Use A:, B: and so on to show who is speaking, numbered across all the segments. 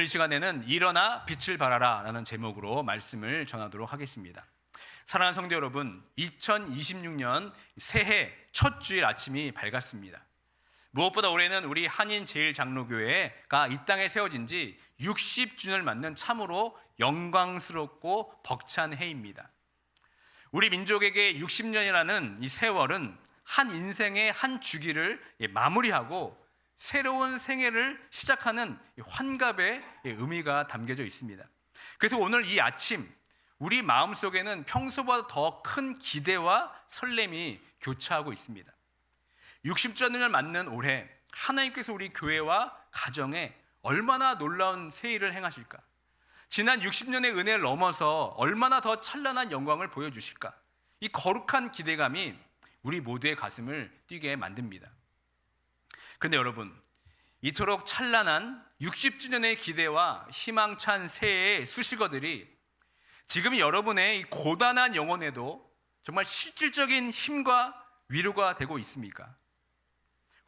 A: 오늘 시간에는 일어나 빛을 발하라 라는 제목으로 말씀을 전하도록 하겠습니다. 사랑하는 성도 여러분, 2026년 새해 첫 주일 아침이 밝았습니다. 무엇보다 올해는 우리 한인제일장로교회가 이 땅에 세워진 지 60주년을 맞는 참으로 영광스럽고 벅찬 해입니다. 우리 민족에게 60년이라는 이 세월은 한 인생의 한 주기를 마무리하고 새로운 생애를 시작하는 환갑의 의미가 담겨져 있습니다. 그래서 오늘 이 아침 우리 마음속에는 평소보다 더 큰 기대와 설렘이 교차하고 있습니다. 60주년을 맞는 올해 하나님께서 우리 교회와 가정에 얼마나 놀라운 새일을 행하실까? 지난 60년의 은혜를 넘어서 얼마나 더 찬란한 영광을 보여주실까? 이 거룩한 기대감이 우리 모두의 가슴을 뛰게 만듭니다. 그런데 여러분, 이토록 찬란한 60주년의 기대와 희망찬 새해의 수식어들이 지금 여러분의 이 고단한 영혼에도 정말 실질적인 힘과 위로가 되고 있습니까?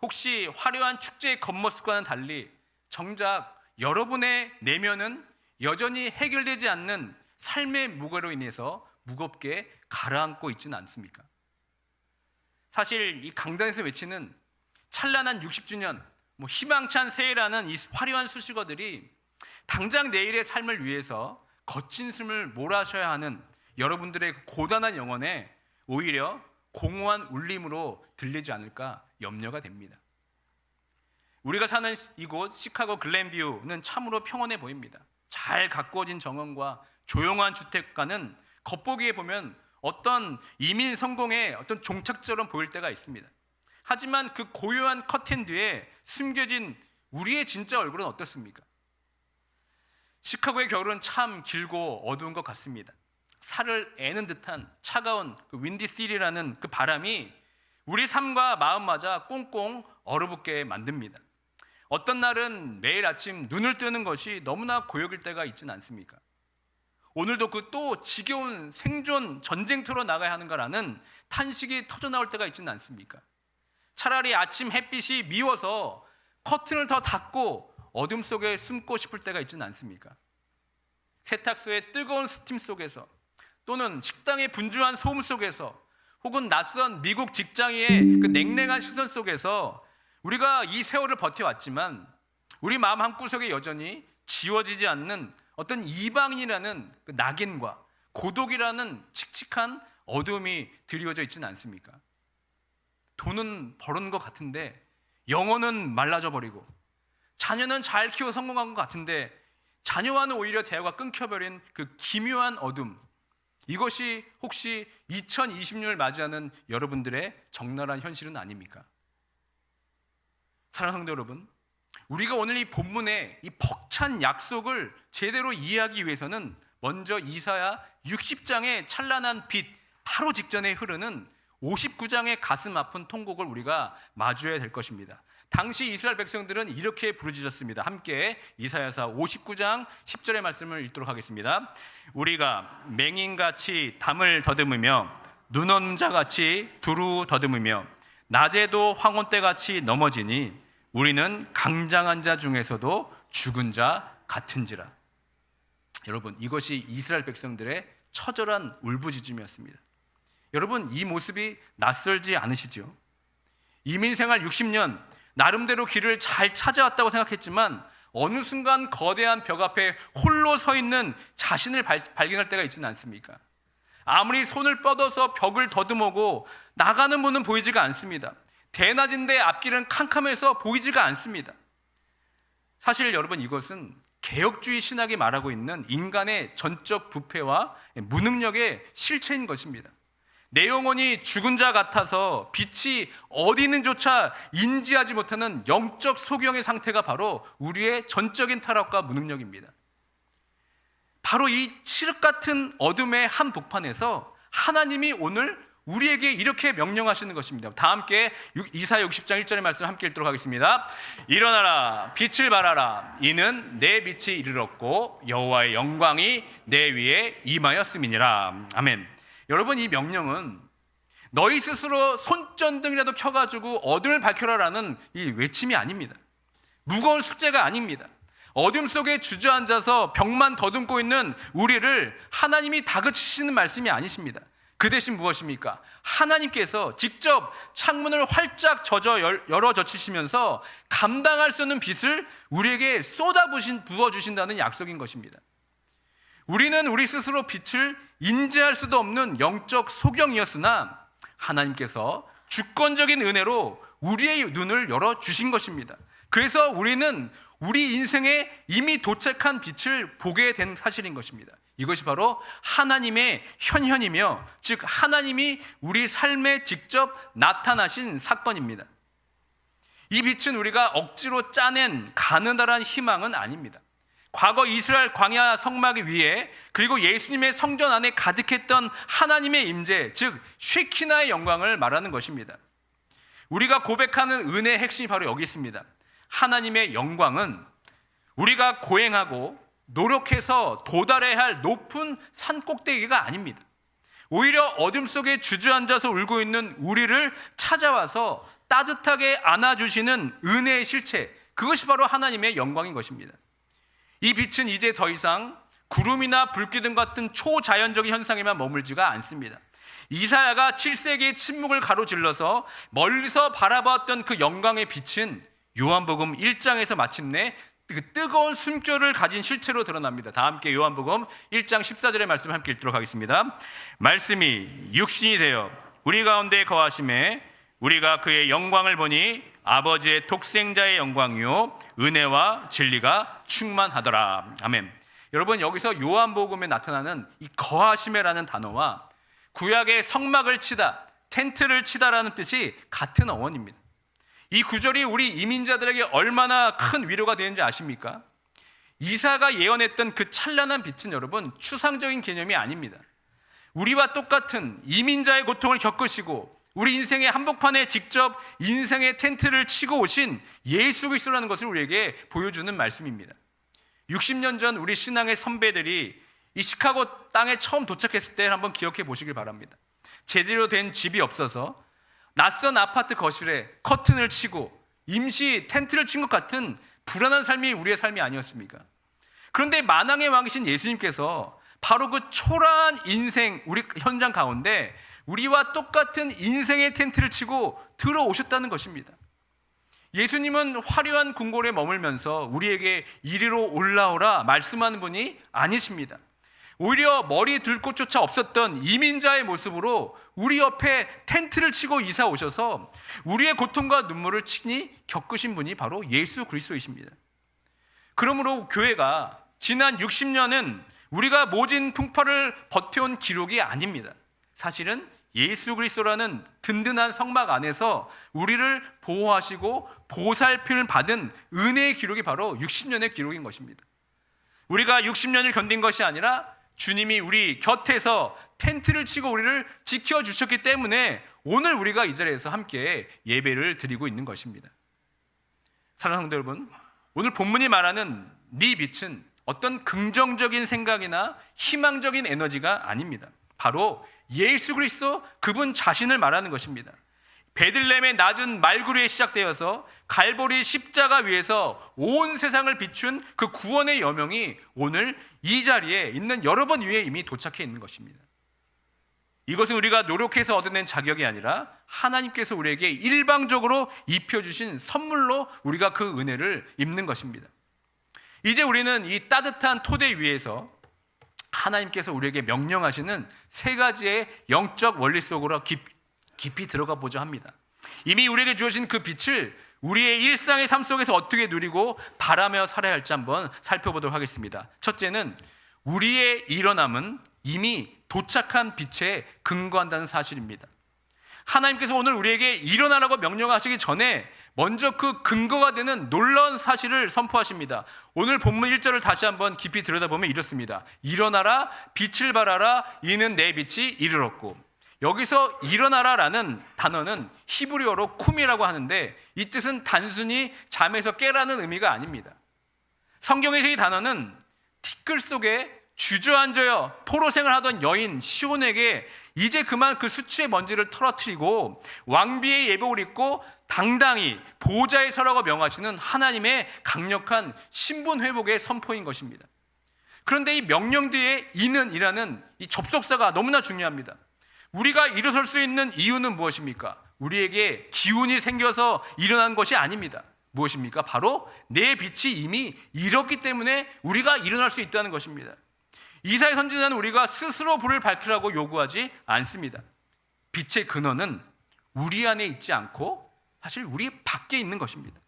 A: 혹시 화려한 축제의 겉모습과는 달리 정작 여러분의 내면은 여전히 해결되지 않는 삶의 무게로 인해서 무겁게 가라앉고 있지는 않습니까? 사실 이 강단에서 외치는 찬란한 60주년, 희망찬 새해라는 이 화려한 수식어들이 당장 내일의 삶을 위해서 거친 숨을 몰아셔야 하는 여러분들의 고단한 영혼에 오히려 공허한 울림으로 들리지 않을까 염려가 됩니다. 우리가 사는 이곳 시카고 글렌뷰는 참으로 평온해 보입니다. 잘 가꾸어진 정원과 조용한 주택가는 겉보기에 보면 어떤 이민 성공의 어떤 종착지처럼 보일 때가 있습니다. 하지만 그 고요한 커튼 뒤에 숨겨진 우리의 진짜 얼굴은 어떻습니까? 시카고의 겨울은 참 길고 어두운 것 같습니다. 살을 애는 듯한 차가운 그 윈디시리라는 그 바람이 우리 삶과 마음마저 꽁꽁 얼어붙게 만듭니다. 어떤 날은 매일 아침 눈을 뜨는 것이 너무나 고역일 때가 있지는 않습니까? 오늘도 그 또 지겨운 생존 전쟁터로 나가야 하는가라는 탄식이 터져나올 때가 있지는 않습니까? 차라리 아침 햇빛이 미워서 커튼을 더 닫고 어둠 속에 숨고 싶을 때가 있지는 않습니까? 세탁소의 뜨거운 스팀 속에서 또는 식당의 분주한 소음 속에서 혹은 낯선 미국 직장의 그 냉랭한 시선 속에서 우리가 이 세월을 버텨왔지만 우리 마음 한구석에 여전히 지워지지 않는 어떤 이방인이라는 그 낙인과 고독이라는 칙칙한 어둠이 드리워져 있지는 않습니까? 돈은 벌은 것 같은데 영혼은 말라져 버리고 자녀는 잘 키워 성공한 것 같은데 자녀와는 오히려 대화가 끊겨버린 그 기묘한 어둠, 이것이 혹시 2020년을 맞이하는 여러분들의 적나라한 현실은 아닙니까? 사랑하는 성도 여러분, 우리가 오늘 이 본문의 이 벅찬 약속을 제대로 이해하기 위해서는 먼저 이사야 60장의 찬란한 빛 바로 직전에 흐르는 59장의 가슴 아픈 통곡을 우리가 마주해야 될 것입니다. 당시 이스라엘 백성들은 이렇게 부르짖었습니다. 함께 이사야서 59장 10절의 말씀을 읽도록 하겠습니다. 우리가 맹인같이 담을 더듬으며 눈 없는 자같이 두루 더듬으며 낮에도 황혼때같이 넘어지니 우리는 강장한 자 중에서도 죽은 자 같은지라. 여러분, 이것이 이스라엘 백성들의 처절한 울부짖음이었습니다. 여러분, 이 모습이 낯설지 않으시죠? 이민생활 60년 나름대로 길을 잘 찾아왔다고 생각했지만 어느 순간 거대한 벽 앞에 홀로 서 있는 자신을 발견할 때가 있지는 않습니까? 아무리 손을 뻗어서 벽을 더듬어도 나가는 문은 보이지가 않습니다. 대낮인데 앞길은 캄캄해서 보이지가 않습니다. 사실 여러분, 이것은 개혁주의 신학이 말하고 있는 인간의 전적 부패와 무능력의 실체인 것입니다. 내 영혼이 죽은 자 같아서 빛이 어디 있는조차 인지하지 못하는 영적 소경의 상태가 바로 우리의 전적인 타락과 무능력입니다. 바로 이 칠흑 같은 어둠의 한 복판에서 하나님이 오늘 우리에게 이렇게 명령하시는 것입니다. 다 함께 이사야 60장 1절의 말씀 함께 읽도록 하겠습니다. 일어나라, 빛을 발하라. 이는 내 빛이 이르렀고 여호와의 영광이 내 위에 임하였음이니라. 아멘. 여러분, 이 명령은 너희 스스로 손전등이라도 켜가지고 어둠을 밝혀라라는 이 외침이 아닙니다. 무거운 숙제가 아닙니다. 어둠 속에 주저앉아서 벽만 더듬고 있는 우리를 하나님이 다그치시는 말씀이 아니십니다. 그 대신 무엇입니까? 하나님께서 직접 창문을 활짝 열어 젖히시면서 감당할 수 없는 빚을 우리에게 부어주신다는 약속인 것입니다. 우리는 우리 스스로 빛을 인지할 수도 없는 영적 소경이었으나 하나님께서 주권적인 은혜로 우리의 눈을 열어주신 것입니다. 그래서 우리는 우리 인생에 이미 도착한 빛을 보게 된 사실인 것입니다. 이것이 바로 하나님의 현현이며, 즉 하나님이 우리 삶에 직접 나타나신 사건입니다. 이 빛은 우리가 억지로 짜낸 가느다란 희망은 아닙니다. 과거 이스라엘 광야 성막 위에, 그리고 예수님의 성전 안에 가득했던 하나님의 임재, 즉 쉐키나의 영광을 말하는 것입니다. 우리가 고백하는 은혜의 핵심이 바로 여기 있습니다. 하나님의 영광은 우리가 고행하고 노력해서 도달해야 할 높은 산 꼭대기가 아닙니다. 오히려 어둠 속에 주저앉아서 울고 있는 우리를 찾아와서 따뜻하게 안아주시는 은혜의 실체, 그것이 바로 하나님의 영광인 것입니다. 이 빛은 이제 더 이상 구름이나 불기둥 같은 초자연적인 현상에만 머물지가 않습니다. 이사야가 7세기의 침묵을 가로질러서 멀리서 바라봤던 그 영광의 빛은 요한복음 1장에서 마침내 그 뜨거운 숨결을 가진 실체로 드러납니다. 다 함께 요한복음 1장 14절의 말씀 함께 읽도록 하겠습니다. 말씀이 육신이 되어 우리 가운데 거하심에 우리가 그의 영광을 보니 아버지의 독생자의 영광이요 은혜와 진리가 충만하더라. 아멘. 여러분, 여기서 요한복음에 나타나는 이 거하심에라는 단어와 구약의 성막을 치다, 텐트를 치다라는 뜻이 같은 어원입니다. 이 구절이 우리 이민자들에게 얼마나 큰 위로가 되는지 아십니까? 이사야가 예언했던 그 찬란한 빛은 여러분 추상적인 개념이 아닙니다. 우리와 똑같은 이민자의 고통을 겪으시고 우리 인생의 한복판에 직접 인생의 텐트를 치고 오신 예수 그리스도라는 것을 우리에게 보여주는 말씀입니다. 60년 전 우리 신앙의 선배들이 이 시카고 땅에 처음 도착했을 때 한번 기억해 보시길 바랍니다. 제대로 된 집이 없어서 낯선 아파트 거실에 커튼을 치고 임시 텐트를 친 것 같은 불안한 삶이 우리의 삶이 아니었습니까? 그런데 만왕의 왕이신 예수님께서 바로 그 초라한 인생 우리 현장 가운데 우리와 똑같은 인생의 텐트를 치고 들어오셨다는 것입니다. 예수님은 화려한 궁궐에 머물면서 우리에게 이리로 올라오라 말씀하는 분이 아니십니다. 오히려 머리 들 곳조차 없었던 이민자의 모습으로 우리 옆에 텐트를 치고 이사 오셔서 우리의 고통과 눈물을 친히 겪으신 분이 바로 예수 그리스도이십니다. 그러므로 교회가 지난 60년은 우리가 모진 풍파를 버텨온 기록이 아닙니다. 사실은 예수 그리스도라는 든든한 성막 안에서 우리를 보호하시고 보살핌을 받은 은혜의 기록이 바로 60년의 기록인 것입니다. 우리가 60년을 견딘 것이 아니라 주님이 우리 곁에서 텐트를 치고 우리를 지켜주셨기 때문에 오늘 우리가 이 자리에서 함께 예배를 드리고 있는 것입니다. 사랑하는 성도 여러분, 오늘 본문이 말하는 네 빛은 어떤 긍정적인 생각이나 희망적인 에너지가 아닙니다. 바로 예수 그리스도 그분 자신을 말하는 것입니다. 베들레헴의 낮은 말구리에 시작되어서 갈보리 십자가 위에서 온 세상을 비춘 그 구원의 여명이 오늘 이 자리에 있는 여러분 위에 이미 도착해 있는 것입니다. 이것은 우리가 노력해서 얻어낸 자격이 아니라 하나님께서 우리에게 일방적으로 입혀주신 선물로 우리가 그 은혜를 입는 것입니다. 이제 우리는 이 따뜻한 토대 위에서 하나님께서 우리에게 명령하시는 세 가지의 영적 원리 속으로 깊이 들어가 보자 합니다. 이미 우리에게 주어진 그 빛을 우리의 일상의 삶 속에서 어떻게 누리고 바라며 살아야 할지 한번 살펴보도록 하겠습니다. 첫째는 우리의 일어남은 이미 도착한 빛에 근거한다는 사실입니다. 하나님께서 오늘 우리에게 일어나라고 명령하시기 전에 먼저 그 근거가 되는 놀라운 사실을 선포하십니다. 오늘 본문 1절을 다시 한번 깊이 들여다보면 이렇습니다. 일어나라, 빛을 발하라, 이는 내 빛이 이르렀고. 여기서 일어나라라는 단어는 히브리어로 쿰이라고 하는데 이 뜻은 단순히 잠에서 깨라는 의미가 아닙니다. 성경에서 이 단어는 티끌 속에 주저앉아 포로생을 하던 여인 시온에게 이제 그만 그 수치의 먼지를 털어뜨리고 왕비의 예복을 입고 당당히 보좌에 서라고 명하시는 하나님의 강력한 신분 회복의 선포인 것입니다. 그런데 이 명령 뒤에 이는이라는 이 접속사가 너무나 중요합니다. 우리가 일어설 수 있는 이유는 무엇입니까? 우리에게 기운이 생겨서 일어난 것이 아닙니다. 무엇입니까? 바로 내 빛이 이미 일었기 때문에 우리가 일어날 수 있다는 것입니다. 이사야 선지자는 우리가 스스로 불을 밝히라고 요구하지 않습니다. 빛의 근원은 우리 안에 있지 않고 사실 우리 밖에 있는 것입니다.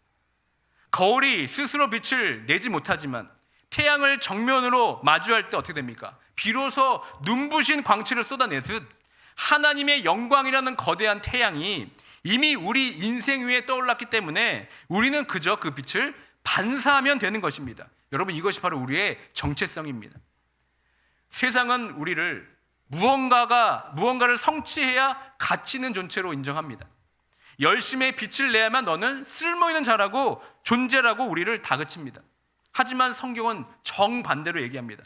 A: 거울이 스스로 빛을 내지 못하지만 태양을 정면으로 마주할 때 어떻게 됩니까? 비로소 눈부신 광채를 쏟아내듯 하나님의 영광이라는 거대한 태양이 이미 우리 인생 위에 떠올랐기 때문에 우리는 그저 그 빛을 반사하면 되는 것입니다. 여러분, 이것이 바로 우리의 정체성입니다. 세상은 우리를 무언가를 성취해야 가치 있는 존재로 인정합니다. 열심히 빛을 내야만 너는 쓸모있는 자라고 존재라고 우리를 다그칩니다. 하지만 성경은 정반대로 얘기합니다.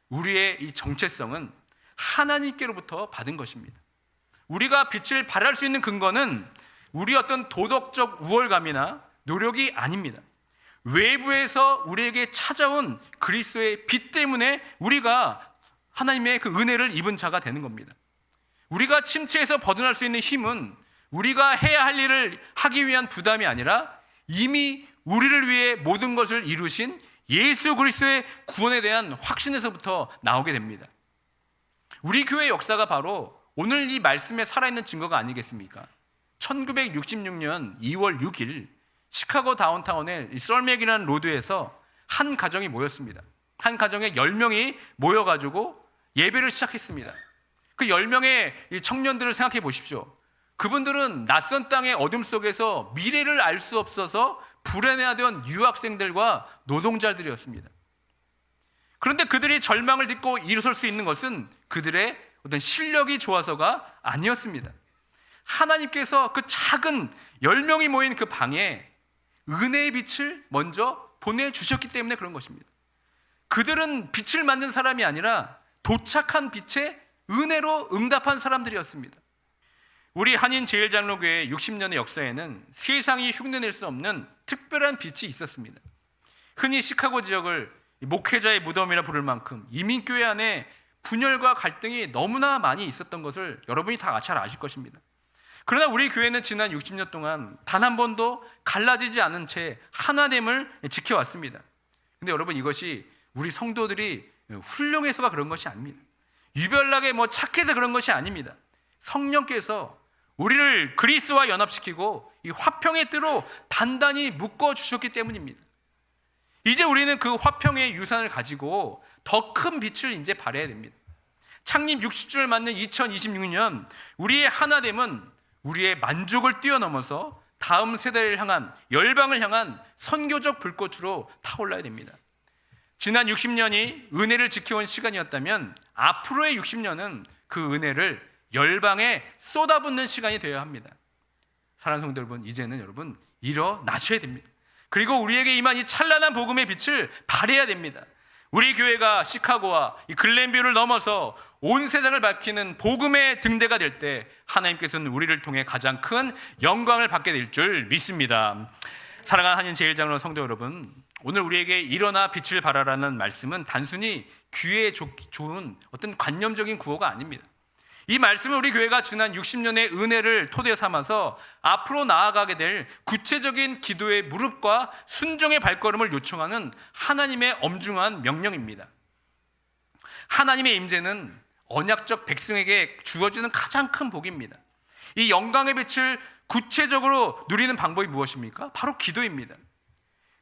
A: 우리의 이 정체성은 하나님께로부터 받은 것입니다. 우리가 빛을 발할 수 있는 근거는 우리 어떤 도덕적 우월감이나 노력이 아닙니다. 외부에서 우리에게 찾아온 그리스도의 빛 때문에 우리가 하나님의 그 은혜를 입은 자가 되는 겁니다. 우리가 침체에서 벗어날 수 있는 힘은 우리가 해야 할 일을 하기 위한 부담이 아니라 이미 우리를 위해 모든 것을 이루신 예수 그리스도의 구원에 대한 확신에서부터 나오게 됩니다. 우리 교회의 역사가 바로 오늘 이 말씀에 살아있는 증거가 아니겠습니까? 1966년 2월 6일 시카고 다운타운의 썰맥이라는 로드에서 한 가정이 모였습니다. 한 가정에 10명이 모여가지고 예배를 시작했습니다. 그 10명의 청년들을 생각해 보십시오. 그분들은 낯선 땅의 어둠 속에서 미래를 알 수 없어서 불안해하던 유학생들과 노동자들이었습니다. 그런데 그들이 절망을 딛고 일어설 수 있는 것은 그들의 어떤 실력이 좋아서가 아니었습니다. 하나님께서 그 작은 10명이 모인 그 방에 은혜의 빛을 먼저 보내주셨기 때문에 그런 것입니다. 그들은 빛을 맞는 사람이 아니라 도착한 빛에 은혜로 응답한 사람들이었습니다. 우리 한인제일장로교회 60년의 역사에는 세상이 흉내낼 수 없는 특별한 빛이 있었습니다. 흔히 시카고 지역을 목회자의 무덤이라 부를 만큼 이민교회 안에 분열과 갈등이 너무나 많이 있었던 것을 여러분이 다 잘 아실 것입니다. 그러나 우리 교회는 지난 60년 동안 단 한 번도 갈라지지 않은 채 하나됨을 지켜왔습니다. 근데 여러분, 이것이 우리 성도들이 훌륭해서가 그런 것이 아닙니다. 유별나게 착해서 그런 것이 아닙니다. 성령께서 우리를 그리스도와 연합시키고 이 화평의 뜰로 단단히 묶어주셨기 때문입니다. 이제 우리는 그 화평의 유산을 가지고 더 큰 빛을 이제 발해야 됩니다. 창립 60주를 맞는 2026년 우리의 하나됨은 우리의 만족을 뛰어넘어서 다음 세대를 향한, 열방을 향한 선교적 불꽃으로 타올라야 됩니다. 지난 60년이 은혜를 지켜온 시간이었다면 앞으로의 60년은 그 은혜를 열방에 쏟아붓는 시간이 되어야 합니다. 사랑하는 성도 여러분, 이제는 여러분 일어나셔야 됩니다. 그리고 우리에게 임한 이 찬란한 복음의 빛을 발해야 됩니다. 우리 교회가 시카고와 이 글렌뷰를 넘어서 온 세상을 밝히는 복음의 등대가 될 때 하나님께서는 우리를 통해 가장 큰 영광을 받게 될 줄 믿습니다. 사랑하는 한인제일장로 성도 여러분, 오늘 우리에게 일어나 빛을 발하라는 말씀은 단순히 귀에 좋은 어떤 관념적인 구호가 아닙니다. 이 말씀은 우리 교회가 지난 60년의 은혜를 토대 삼아서 앞으로 나아가게 될 구체적인 기도의 무릎과 순종의 발걸음을 요청하는 하나님의 엄중한 명령입니다. 하나님의 임재는 언약적 백성에게 주어지는 가장 큰 복입니다. 이 영광의 빛을 구체적으로 누리는 방법이 무엇입니까? 바로 기도입니다.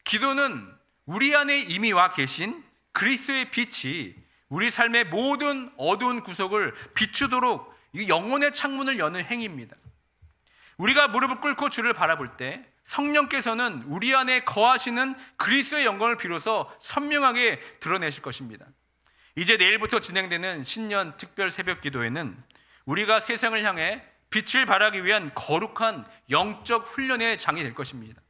A: 기도는 우리 안에 이미 와 계신 그리스도의 빛이 우리 삶의 모든 어두운 구석을 비추도록 이 영혼의 창문을 여는 행위입니다. 우리가 무릎을 꿇고 주를 바라볼 때 성령께서는 우리 안에 거하시는 그리스도의 영광을 비로소 선명하게 드러내실 것입니다. 이제 내일부터 진행되는 신년 특별 새벽 기도회는 우리가 세상을 향해 빛을 발하기 위한 거룩한 영적 훈련의 장이 될 것입니다.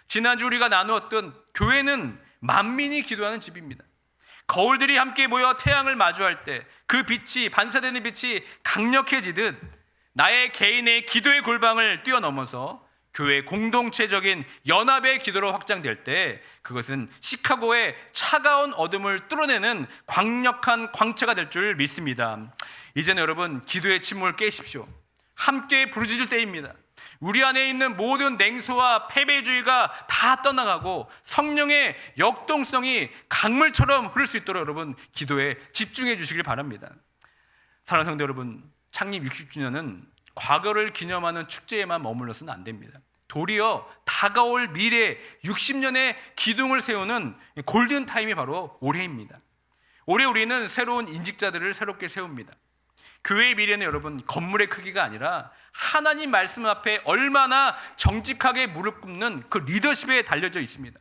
A: 지난주 우리가 나누었던 교회는 만민이 기도하는 집입니다. 거울들이 함께 모여 태양을 마주할 때 그 빛이, 반사되는 빛이 강력해지듯 나의 개인의 기도의 골방을 뛰어넘어서 교회 공동체적인 연합의 기도로 확장될 때 그것은 시카고의 차가운 어둠을 뚫어내는 강력한 광채가 될 줄 믿습니다. 이제는 여러분 기도의 침묵을 깨십시오. 함께 부르짖을 때입니다. 우리 안에 있는 모든 냉소와 패배주의가 다 떠나가고 성령의 역동성이 강물처럼 흐를 수 있도록 여러분 기도에 집중해 주시길 바랍니다. 사랑하는 성도 여러분, 창립 60주년은 과거를 기념하는 축제에만 머물러서는 안 됩니다. 도리어 다가올 미래 60년의 기둥을 세우는 골든타임이 바로 올해입니다. 올해 우리는 새로운 인직자들을 새롭게 세웁니다. 교회의 미래는 여러분 건물의 크기가 아니라 하나님 말씀 앞에 얼마나 정직하게 무릎 꿇는 그 리더십에 달려져 있습니다.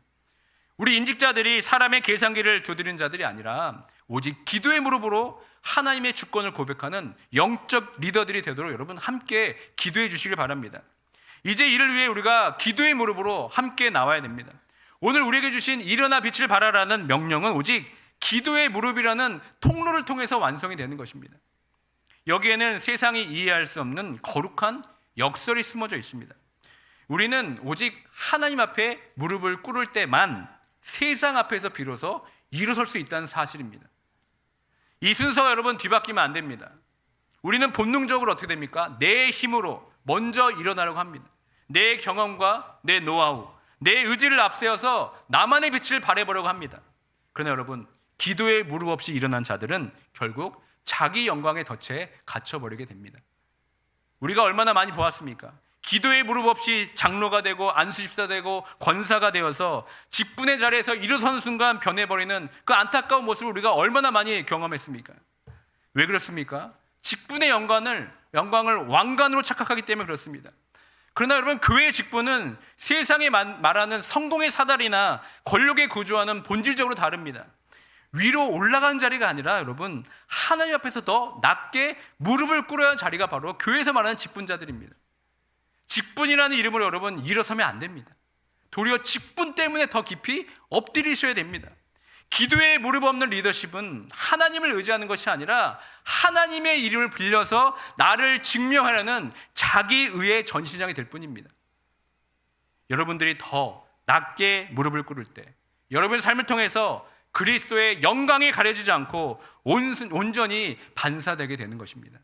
A: 우리 인직자들이 사람의 계산기를 두드리는 자들이 아니라 오직 기도의 무릎으로 하나님의 주권을 고백하는 영적 리더들이 되도록 여러분 함께 기도해 주시길 바랍니다. 이제 이를 위해 우리가 기도의 무릎으로 함께 나와야 됩니다. 오늘 우리에게 주신 일어나 빛을 발하라는 명령은 오직 기도의 무릎이라는 통로를 통해서 완성이 되는 것입니다. 여기에는 세상이 이해할 수 없는 거룩한 역설이 숨어져 있습니다. 우리는 오직 하나님 앞에 무릎을 꿇을 때만 세상 앞에서 비로소 일어설 수 있다는 사실입니다. 이 순서가 여러분 뒤바뀌면 안 됩니다. 우리는 본능적으로 어떻게 됩니까? 내 힘으로 먼저 일어나려고 합니다. 내 경험과 내 노하우, 내 의지를 앞세워서 나만의 빛을 발해보려고 합니다. 그러나 여러분 기도의 무릎 없이 일어난 자들은 결국 자기 영광의 덫에 갇혀버리게 됩니다. 우리가 얼마나 많이 보았습니까? 기도의 무릎 없이 장로가 되고 안수집사 되고 권사가 되어서 직분의 자리에서 일어서는 순간 변해버리는 그 안타까운 모습을 우리가 얼마나 많이 경험했습니까? 왜 그렇습니까? 직분의 영광을 왕관으로 착각하기 때문에 그렇습니다. 그러나 여러분 교회의 직분은 세상에 말하는 성공의 사다리나 권력의 구조와는 본질적으로 다릅니다. 위로 올라가는 자리가 아니라 여러분 하나님 앞에서 더 낮게 무릎을 꿇어야 하는 자리가 바로 교회에서 말하는 직분자들입니다. 직분이라는 이름으로 여러분 일어서면 안 됩니다. 도리어 직분 때문에 더 깊이 엎드리셔야 됩니다. 기도에 무릎 없는 리더십은 하나님을 의지하는 것이 아니라 하나님의 이름을 빌려서 나를 증명하려는 자기의의 전신장이 될 뿐입니다. 여러분들이 더 낮게 무릎을 꿇을 때 여러분의 삶을 통해서 그리스도의 영광이 가려지지 않고 온전히 반사되게 되는 것입니다.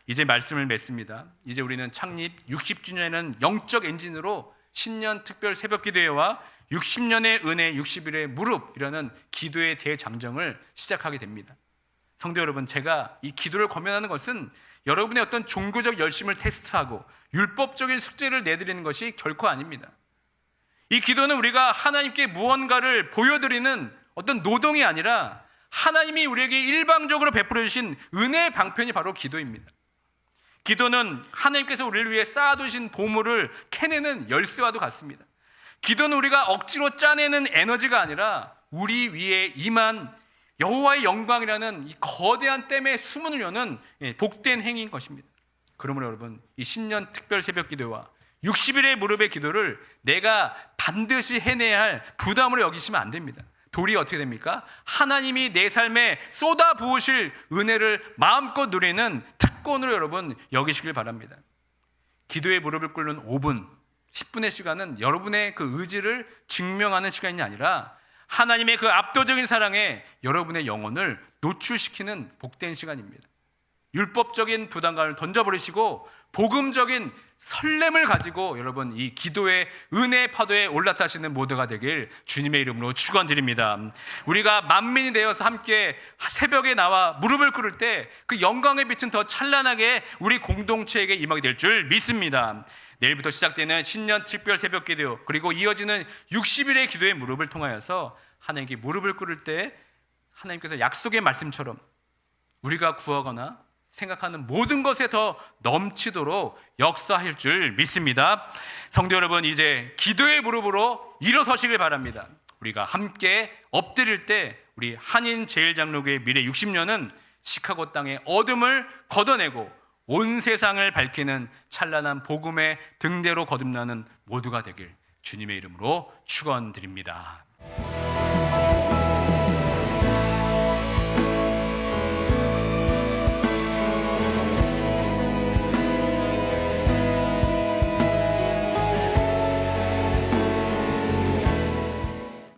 A: 이제 말씀을 맺습니다. 이제 우리는 창립 60주년에는 영적 엔진으로 신년 특별 새벽기도회와 60년의 은혜 60일의 무릎이라는 기도의 대장정을 시작하게 됩니다. 성도 여러분, 제가 이 기도를 권면하는 것은 여러분의 어떤 종교적 열심을 테스트하고 율법적인 숙제를 내드리는 것이 결코 아닙니다. 이 기도는 우리가 하나님께 무언가를 보여드리는 어떤 노동이 아니라 하나님이 우리에게 일방적으로 베풀어 주신 은혜의 방편이 바로 기도입니다. 기도는 하나님께서 우리를 위해 쌓아두신 보물을 캐내는 열쇠와도 같습니다. 기도는 우리가 억지로 짜내는 에너지가 아니라 우리 위에 임한 여호와의 영광이라는 이 거대한 댐에 수문을 여는 복된 행위인 것입니다. 그러므로 여러분 이 신년 특별 새벽 기도와 60일의 무릎의 기도를 내가 반드시 해내야 할 부담으로 여기시면 안 됩니다. 도리어 어떻게 됩니까? 하나님이 내 삶에 쏟아 부으실 은혜를 마음껏 누리는 특권으로 여러분 여기시길 바랍니다. 기도의 무릎을 꿇는 5분, 10분의 시간은 여러분의 그 의지를 증명하는 시간이 아니라 하나님의 그 압도적인 사랑에 여러분의 영혼을 노출시키는 복된 시간입니다. 율법적인 부담감을 던져버리시고 복음적인 설렘을 가지고 여러분 이 기도의 은혜 파도에 올라타시는 모두가 되길 주님의 이름으로 축원드립니다. 우리가 만민이 되어서 함께 새벽에 나와 무릎을 꿇을 때 그 영광의 빛은 더 찬란하게 우리 공동체에게 임하게 될 줄 믿습니다. 내일부터 시작되는 신년 특별 새벽 기도 그리고 이어지는 60일의 기도의 무릎을 통하여서 하나님께 무릎을 꿇을 때 하나님께서 약속의 말씀처럼 우리가 구하거나 생각하는 모든 것에 더 넘치도록 역사하실 줄 믿습니다. 성도 여러분, 이제 기도의 무릎으로 일어서시길 바랍니다. 우리가 함께 엎드릴 때 우리 한인 제일장로교회 미래 60년은 시카고 땅의 어둠을 걷어내고 온 세상을 밝히는 찬란한 복음의 등대로 거듭나는 모두가 되길 주님의 이름으로 축원드립니다.